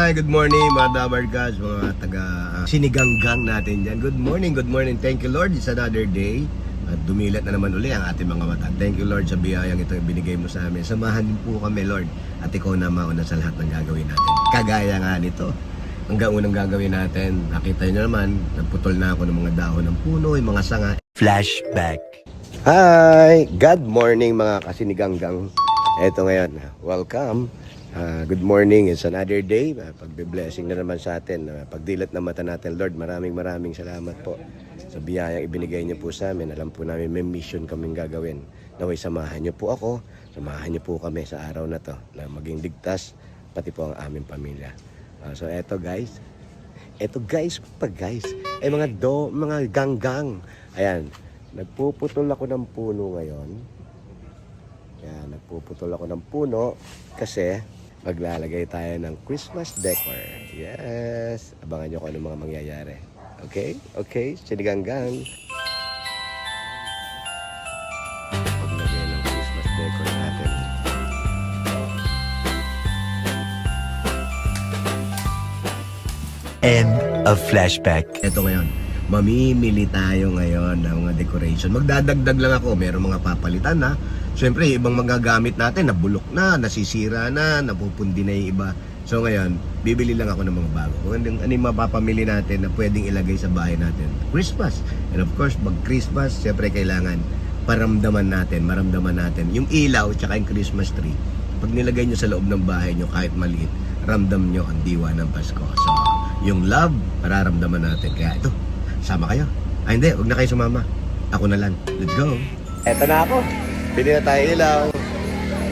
Hi, good morning mga Dabarkas, mga taga Siniganggang natin dyan. Good morning. Thank you Lord, it's another day. At dumilat na naman uli ang ating mga mata. Thank you Lord sa biyayang ito binigay mo sa amin. Samahan po kami Lord at ikaw na mauna sa lahat ng gagawin natin. Kagaya nga nito, hanggang unang gagawin natin, nakita nyo naman, nagputol na ako ng mga dahon ng puno, yung mga sanga. Flashback. Hi! Good morning mga kasiniganggang. Eto ngayon, welcome. Good morning, it's another day. Pagbe-blessing na naman sa atin. Pagdilat ng mata natin, Lord, maraming salamat po sa biyayang ibinigay niyo po sa amin. Alam po namin may mission kaming gagawin. Naway samahan niyo po ako, samahan niyo po kami sa araw na to na maging ligtas, pati po ang aming pamilya. So eto guys, ay mga ganggang. Ayan, nagpuputol ako ng puno ngayon. Ayan, nagpuputol ako ng puno kasi maglalagay tayo ng Christmas decor. Yes! Abangan nyo kung ano mga mangyayari. Okay? Siniganggang. Paglagay ng Christmas decor natin. End of flashback. Ito ngayon, mamimili tayo ngayon ng mga decoration. Magdadagdag lang ako, merong mga papalitan na. Siyempre, ibang magagamit natin, nabulok na, nasisira na, napupundi na yung iba. So ngayon, bibili lang ako ng mga bago. Kung ano yung mapapamili natin na pwedeng ilagay sa bahay natin. Christmas. And of course, pag Christmas, siyempre kailangan maramdaman natin yung ilaw tsaka yung Christmas tree. Pag nilagay nyo sa loob ng bahay nyo, kahit maliit, ramdam nyo ang diwa ng Pasko. So, yung love, mararamdaman natin. Kaya ito, sama kayo. Hindi, huwag na kayo sumama. Ako na lang. Let's go. Eto na ako. Bili na tayo ilaw.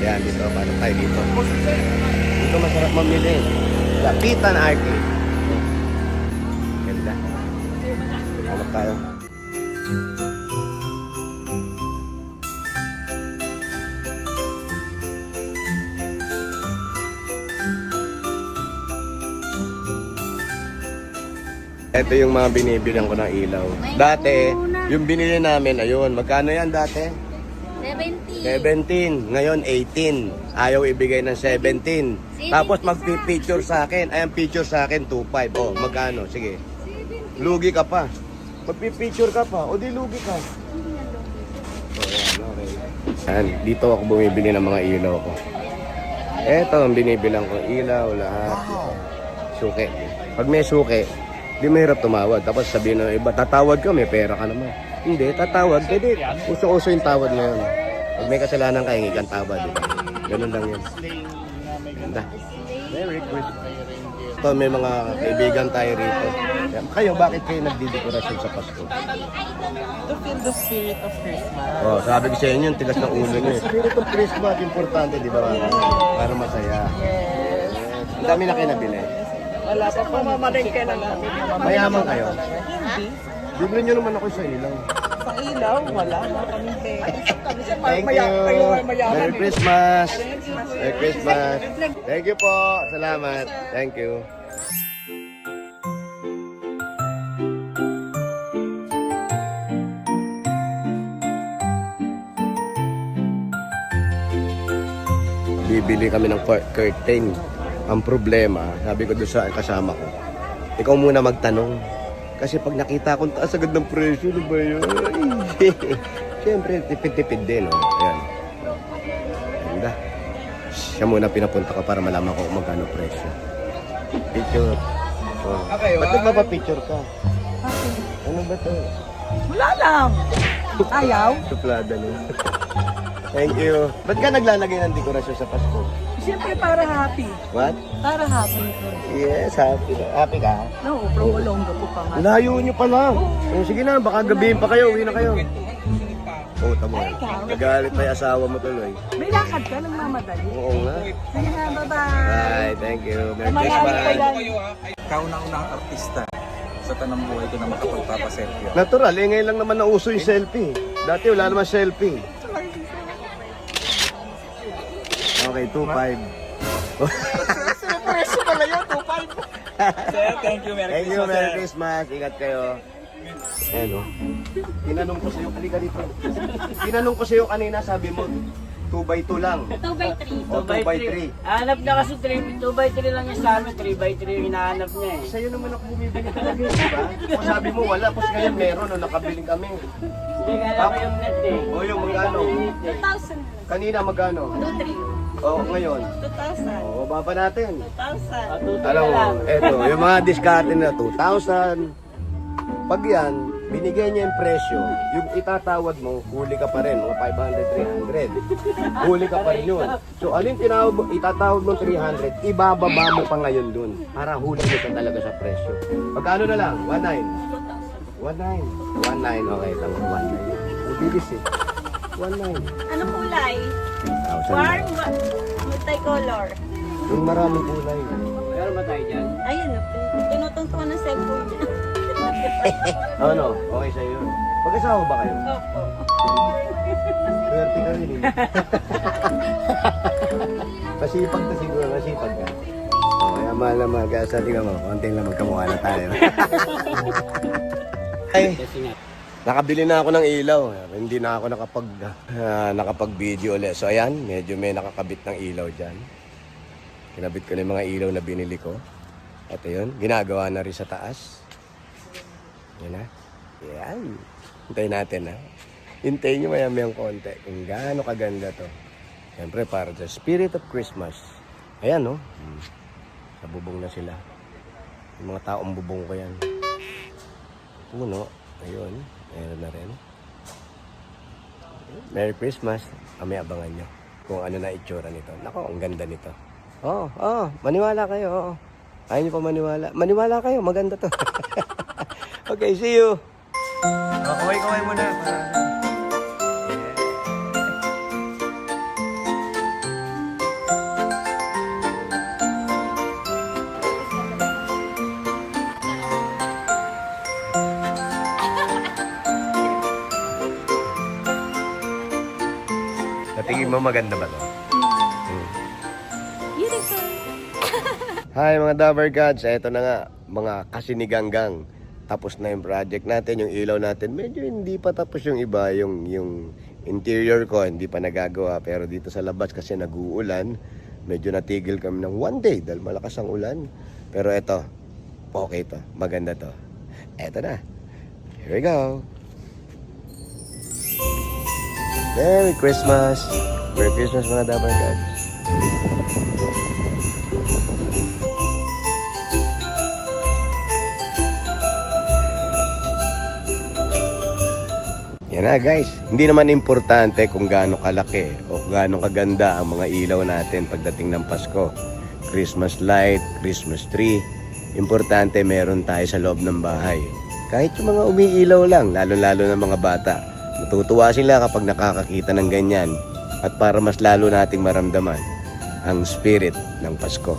Ayan, dito. Paano tayo dito? Dito masarap mamili. Lapitan Arcade. Ganda. Hanap tayo. Ito yung mga binibilang ko ng ilaw. Dati, yung binili namin, ayun. Magkano yan dati? 17. Ngayon, 18. Ayaw ibigay ng 17. Tapos magpipicture sa akin. Ayan, picture sa akin, 2.5. Oh, magkano? Sige. Lugi ka pa. Magpipicture ka pa. O di lugi ka. Oh, ayan, okay. Ayan, dito ako bumibili ng mga ilaw ko. Ito ang binibilang ko. Ilaw, lahat. Suki. Pag may suki, di mahirap tumawad. Tapos sabihin ng iba, tatawad ka, may pera ka naman. Hindi, tatawad. Pwede. Uso-uso yung tawad ngayon. Pag may kasalanan ka, hingi kang tawad. Ganun lang yun. Ganda. Merry Christmas. Ito, may mga kaibigan tayo rito. Kayo, bakit kayo nagdidekorasyon sa Pasko? To feel the spirit of Christmas. Oh, sabi ko sa inyo, yung tigas ng ulo nyo. Spirit of Christmas, importante, di ba? Para masaya. Yes. Ang dami na kayo nabili. Wala pa po mamalengke lang kami. Mayaman kayo. Hindi. Bibili nyo naman ako sa ilaw. Sa ilaw, wala na kami pera. Thank you. Merry Christmas. Merry Christmas. Thank you po. Salamat. Thank you. Bibili kami ng curtain. Ang problema, sabi ko doon sa kasama ko, ikaw muna magtanong. Kasi pag nakita ko, taas agad ng presyo, ano ba yun? Siyempre, tipid-tipid din. Oh. Ayan. Ganda. Siya muna pinapunta ko para malaman ko kung magkano presyo. Picture. Oh. Ba't nagpapapicture ka? Ano ba ito? Wala lang. Ayaw. Suplada niya. Thank you. Ba't ka naglalagay ng dekorasyon sa Pasko? Siyempre para happy. What? Para happy. Yes, happy. Happy ka? No, prolonggo po pa nga. Layo nyo pa lang. Oh, sige na, baka gabihin pa kayo, uwi na kayo. Oo, tamo. Nagalit na yung asawa mo tuloy. May lakad ka, nagmamadali. Oo nga. Sige na, bye-bye. Bye, thank you. Merry Manalo Christmas. ko yan. Ikaw na unang artista sa tanang buhay ko na makapagpapaselfie. Natural, ngayon lang naman nauso yung selfie. Dati wala naman selfie. Okay, 2.5. Presyo pala yun, 2.5. Sir, thank you. Merry Thank you, Christmas, Merry sir. Christmas. Ingat kayo. Ayan o. Tinanong ko sa'yo, halika dito. Tinanong ko sa'yo kanina, sabi mo, 2x2 lang. 2x3. O 2x3. Hanap na kasi 2x3 lang niya sa amin, 3x3 yung hinahanap niya eh. Sa'yo naman ako bumibili talaga, di ba? Kung sabi mo wala, tapos ngayon meron, o nakabili kami. Hindi ka alam ko yung net eh. O yung magkano? 2,000. Kanina magkano? 2,300. O ngayon? 2,000. O baba natin. 2,000. Tuto Alam na mo, lang. eto, yung mga diskarte na 2,000. Pag yan, binigay niya yung presyo, yung itatawad mo, huli ka pa rin, mga 500, 300. Huli ka pa rin yun. So, alin tinawag mo, itatawad mo 300, ibababa mo pa ngayon dun, para huli mo ka talaga sa presyo. Pagkano na lang? 1,900. 1,900. 1,900, okay, tama, 1,900. Ang bilis eh. 1,900. Ano kulay? 1,000. Warm, multicolor. Yung maraming kulay. Meron ba tayo dyan? Ayun, tinutungtungan ng cellphone niya. Ano? Okay sa'yo yun. Pag-asawa ba kayo? Opo. Swerte ka rin eh. Masipag na siguro, masipag ka. O, kaya mahal na mahal. Kaya sa tingnan mo, konting lang magkamukha na tayo. Ay, Kasi nga. nakabili na ako ng ilaw. Hindi na ako nakapag-video ulit. So ayan, medyo may nakakabit ng ilaw dyan. Kinabit ko na yung mga ilaw na binili ko. At ayun, ginagawa na rin sa taas. Yan na. Yan. Hintayin natin ha. Hintayin nyo maya-mayang konti kung gaano kaganda to. Siyempre para sa spirit of Christmas. Ayan no. Sa bubong na sila. Yung mga taong bubong ko yan. Puno. Ayun. Meron na rin. Merry Christmas. Kami abangan nyo kung ano na itsura nito. Nako, ang ganda nito. Oo, maniwala kayo. Oo. Ayaw nyo pa maniwala. Maniwala kayo, maganda to. Okay, see you. Kaway-kaway mo na. Sa tingin mo maganda ba to? Beautiful. Hi mga Dabber Gods, eto na nga mga kasiniganggang. Tapos na yung project natin, yung ilaw natin. Medyo hindi pa tapos yung iba, yung interior ko hindi pa nagagawa. Pero dito sa labas kasi nag-uulan, medyo natigil kami ng one day dahil malakas ang ulan. Pero eto, okay to, maganda to. Eto na, here we go. Merry Christmas! Merry Christmas mga Dabber Gods. Yan na guys, hindi naman importante kung gaano kalaki o gaano kaganda ang mga ilaw natin pagdating ng Pasko. Christmas light, Christmas tree, importante meron tayo sa loob ng bahay. Kahit yung mga umiilaw lang, lalo-lalo ng mga bata. Natutuwa sila kapag nakakakita ng ganyan at para mas lalo nating maramdaman ang spirit ng Pasko.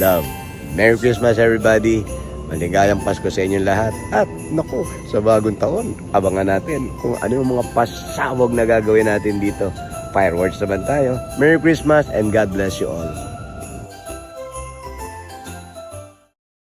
Love. Merry Christmas everybody! Maligayang Pasko sa inyong lahat. At naku, sa bagong taon, abangan natin kung ano yung mga pasawag na gagawin natin dito. Fireworks naman tayo. Merry Christmas and God bless you all.